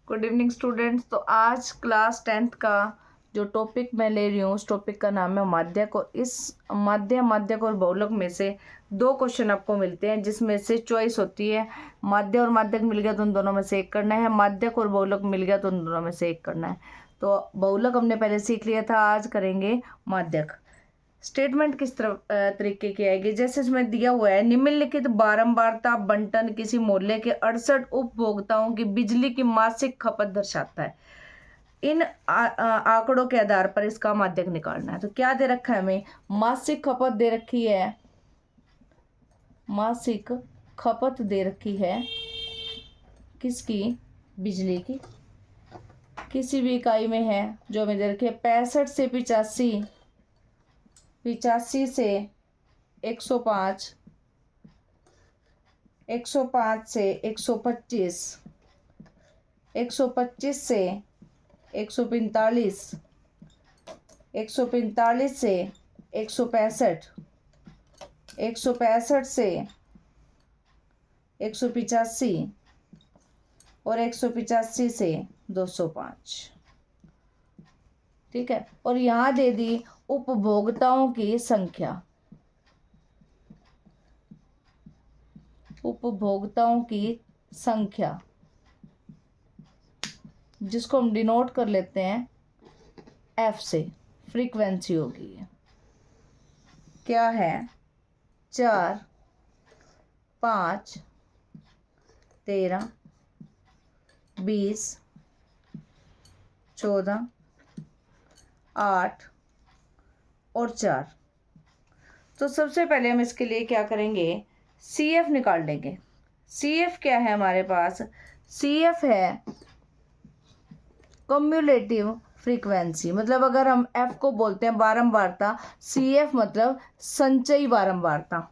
Good evening students. तो आज class 10th का जो टॉपिक मैं ले रही हूँ उस टॉपिक का नाम है माध्यक। और इस माध्यक और बहुलक में से दो क्वेश्चन आपको मिलते हैं जिसमें से चॉइस होती है माध्य और माध्यक मिल गया तो उन दोनों में से एक करना है, माध्यक और बहुलक मिल गया तो उन दोनों में से एक करना है। तो बहुलक हमने पहले सीख लिया था, आज करेंगे माध्यक। स्टेटमेंट किस तरह तरीके की आएगी, जैसे इसमें दिया हुआ है निम्नलिखित बारंबारता बंटन किसी मोहल्ले के 68 उपभोक्ताओं की बिजली की मासिक खपत दर्शाता है। इन आंकड़ों के आधार पर इसका माध्यक निकालना है। तो क्या दे रखा है हमें, मासिक खपत दे रखी है, मासिक खपत दे रखी है किसकी, बिजली की, किसी भी इकाई में है जो हमें दे रखी है 65 से 85, 85 से 105, 105 से 125, 125 से 145, 145 से 165, 165 से 185 और 185 से 205। ठीक है, और यहाँ दे दी उपभोक्ताओं की संख्या, उपभोक्ताओं की संख्या जिसको हम डिनोट कर लेते हैं एफ से, फ्रीक्वेंसी होगी क्या है 4, 5, 13, 20, 14, 8 और 4। तो सबसे पहले हम इसके लिए क्या करेंगे, सी एफ निकाल लेंगे। सी एफ क्या है हमारे पास, सी एफ है कम्युलेटिव फ्रीक्वेंसी। मतलब अगर हम एफ को बोलते हैं बारंबारता, सी एफ मतलब संचयी बारंबारता।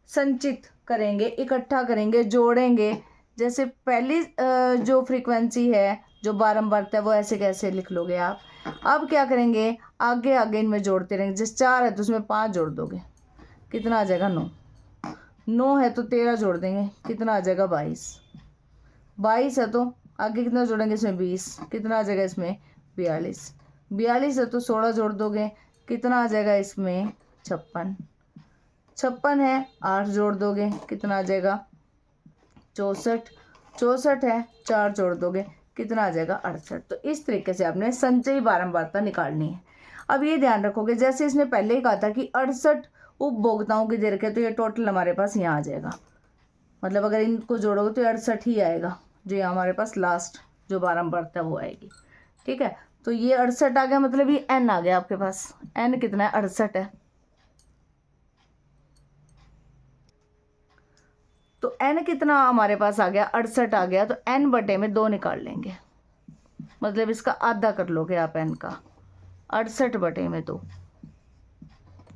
संचित करेंगे, इकट्ठा करेंगे, जोड़ेंगे। जैसे पहली जो फ्रीक्वेंसी है जो बारंबारता है वो ऐसे कैसे लिख लोगे आप। अब क्या करेंगे, आगे आगे इनमें जोड़ते रहेंगे। जैसे 4 है तो उसमें 5 जोड़ दोगे, कितना आ जाएगा 9। 9 है तो 13 जोड़ देंगे, कितना आ जाएगा 22। 22 है तो आगे कितना जोड़ेंगे इसमें 20, कितना आ जाएगा इसमें 42। 42 है तो 16 जोड़ दोगे, कितना आ जाएगा इसमें 56। 56 है 8 जोड़ दोगे, कितना आ जाएगा 64। 64 है 4 जोड़ दोगे, कितना आ जाएगा 68। तो इस तरीके से आपने संचयी बारंबारता निकालनी है। अब ये ध्यान रखोगे, जैसे इसने पहले ही कहा था कि 68 उपभोक्ताओं की दे रखे, तो ये टोटल हमारे पास यहाँ आ जाएगा। मतलब अगर इनको जोड़ोगे तो 68 ही आएगा, जो यहाँ हमारे पास लास्ट जो बारंबारता वो आएगी। ठीक है, तो ये 68 आ गया, मतलब ये एन आ गया आपके पास। एन कितना है, 68 है। तो एन कितना हमारे पास आ गया, 68 आ गया। तो एन बटे में 2 निकाल लेंगे, मतलब इसका आधा कर लोगे आप एन का। 68 बटे में 2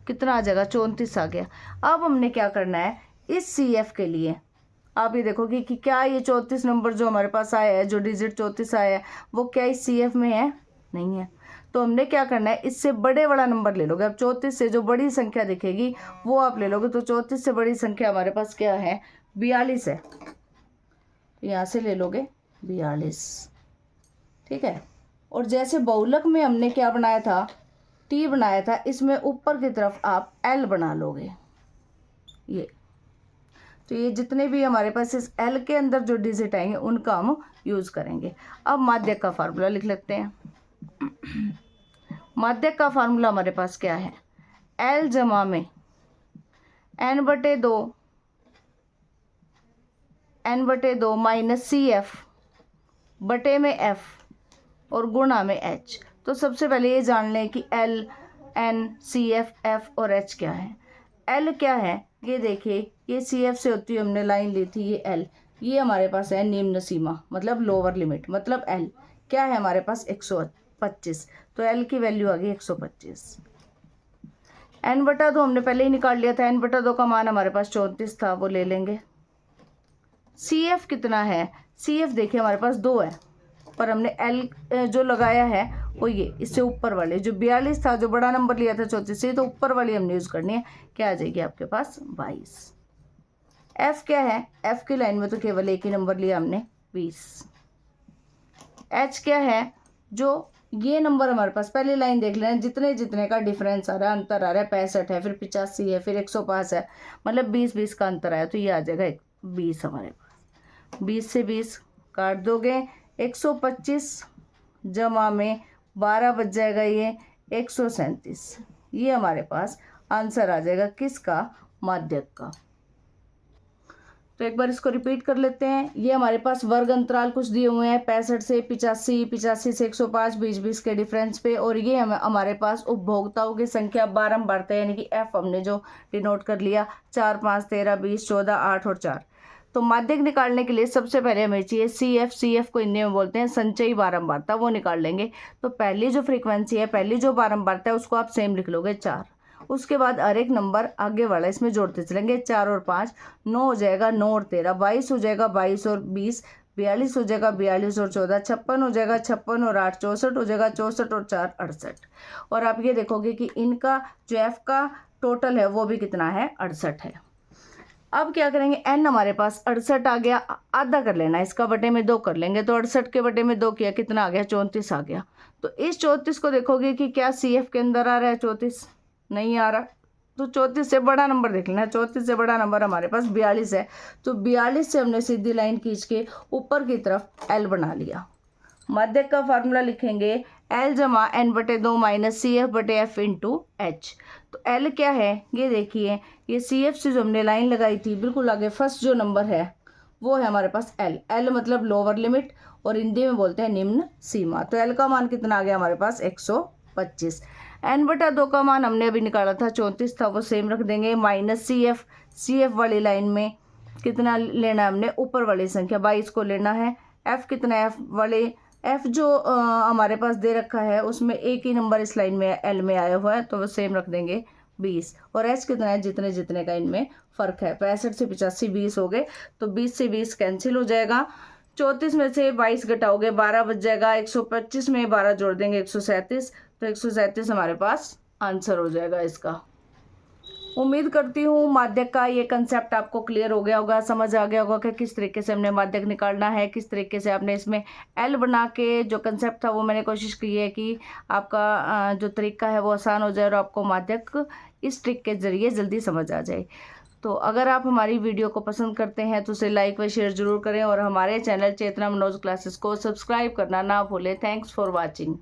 कितना आ जाएगा, 34 आ गया। अब हमने क्या करना है, इस सी एफ के लिए आप ये देखोगे कि क्या ये 34 नंबर जो हमारे पास आया है, जो डिजिट 34 आया है, वो क्या इस सी एफ में है, नहीं है। तो हमने क्या करना है, इससे बड़े वाला नंबर ले लोगे। अब 34 से जो बड़ी संख्या दिखेगी वो आप ले लोगे। तो 34 से बड़ी संख्या हमारे पास क्या है, 42 है। यहाँ से ले लोगे 42। ठीक है, और जैसे बहुलक में हमने क्या बनाया था, टी बनाया था, इसमें ऊपर की तरफ आप एल बना लोगे। ये तो ये जितने भी हमारे पास इस एल के अंदर जो डिजिट आएंगे उनका हम यूज़ करेंगे। अब माध्यक का फार्मूला लिख लेते हैं। माध्यक का फार्मूला हमारे पास क्या है, एल जमा में n/2, n/2 minus C F बटे में एफ और गुणा में एच। तो सबसे पहले ये जान लें कि L, N, C F, F और एच क्या है। एल क्या है, ये देखिए, ये सी एफ से होती हुई हमने लाइन ली थी, ये एल, ये हमारे पास है निम्न सीमा, मतलब लोअर लिमिट। मतलब एल क्या है हमारे पास 125, तो एल की वैल्यू आ गई 125। n/2 हमने पहले ही निकाल लिया था, n/2 का मान हमारे पास 34 था, वो ले लेंगे। सी एफ कितना है, सी एफ देखिए हमारे पास 2 है, पर हमने एल जो लगाया है वो ये इससे ऊपर वाले जो 42 था, जो बड़ा नंबर लिया था 34 से, तो ऊपर वाली हमने यूज़ करनी है। क्या आ जाएगी आपके पास 22। एफ क्या है, एफ की लाइन में तो केवल एक ही नंबर लिया हमने 20। एच क्या है, जो ये नंबर हमारे पास पहली लाइन देख लेना, जितने जितने का डिफरेंस आ रहा है, अंतर आ रहा है, 65 है, फिर 85 है, फिर 105 है, मतलब 20-20 का अंतर आया, तो ये आ जाएगा 20 हमारे पास। 20 से 20 काट दोगे, 125 जमा में 12 बच जाएगा, ये 137। ये हमारे पास आंसर आ जाएगा किसका, माध्यक का। तो एक बार इसको रिपीट कर लेते हैं। ये हमारे पास वर्ग अंतराल कुछ दिए हुए हैं, 65 से 85, 85 से 105, 20-20 के डिफरेंस पे, और ये हमारे पास उपभोक्ताओं की संख्या बारंबारता, यानी कि एफ हमने जो डिनोट कर लिया, 4, 5, 13, 20, 14, 8 और 4। तो माध्यक निकालने के लिए सबसे पहले हमें चाहिए सी एफ को हिंदी में बोलते हैं संचयी बारंबारता, वो निकाल लेंगे। तो पहली जो फ्रीक्वेंसी है, पहली जो बारंबारता है, उसको आप सेम लिख लोगे 4। उसके बाद हर एक नंबर आगे वाला इसमें जोड़ते चलेंगे, 4 और 5 9 हो जाएगा, 9 और 13 22 हो जाएगा, 22 और 20 42 हो जाएगा, 42 और 14 56 हो जाएगा, 56 और 8 64 हो जाएगा, 64 और 4 68। और आप ये देखोगे कि इनका जो एफ का टोटल है वो भी कितना है, 68 है। अब क्या करेंगे, एन हमारे पास 68 आ गया, आधा कर लेना, इसका बटे में 2 कर लेंगे, तो 68 के बटे में 2 किया, कितना आ गया, 34 आ गया। तो इस 34 को देखोगे कि क्या सी एफ के अंदर आ रहा है, 34 नहीं आ रहा, तो 34 से बड़ा नंबर देख लेना। 34 से बड़ा नंबर हमारे पास 42 है, तो 42 से हमने सीधी लाइन खींच के ऊपर की तरफ एल बना लिया। माध्यक का फार्मूला लिखेंगे, एल जमा एन बटे 2 माइनस सी एफ बटे एफ इंटू एच। तो एल क्या है, ये देखिए, ये सी एफ से जो हमने लाइन लगाई थी बिल्कुल आगे फर्स्ट जो नंबर है वो है हमारे पास एल। एल मतलब लोअर लिमिट, और हिंदी में बोलते हैं निम्न सीमा। तो एल का मान कितना आ गया हमारे पास, 125। एन बटा 2 का मान हमने अभी निकाला था 34 था, वो सेम रख देंगे, माइनस सी एफ वाली लाइन में कितना लेना है हमने, ऊपर वाली संख्या 22 को लेना है। एफ कितना है, एफ वाले एफ जो हमारे पास दे रखा है उसमें एक ही नंबर इस लाइन में एल में आया हुआ है, तो वो सेम रख देंगे 20। और एच कितना है, जितने जितने का इनमें फ़र्क है, 65 से 85 20 हो गए, तो 20 से 20 कैंसिल हो जाएगा। 34 में से 22 घटाओगे 12 बच जाएगा, 125 में 12 जोड़ देंगे 137, तो 137 हमारे पास आंसर हो जाएगा इसका। उम्मीद करती हूँ माध्यक का ये कंसेप्ट आपको क्लियर हो गया होगा, समझ आ गया होगा कि किस तरीके से हमने माध्यक निकालना है, किस तरीके से आपने इसमें एल बना के जो कंसेप्ट था वो मैंने कोशिश की है कि आपका जो तरीका है वो आसान हो जाए और आपको माध्यक इस ट्रिक के ज़रिए जल्दी समझ आ जाए। तो अगर आप हमारी वीडियो को पसंद करते हैं तो उसे लाइक व शेयर ज़रूर करें, और हमारे चैनल चेतना मनोज क्लासेस को सब्सक्राइब करना ना भूलें। Thanks for watching.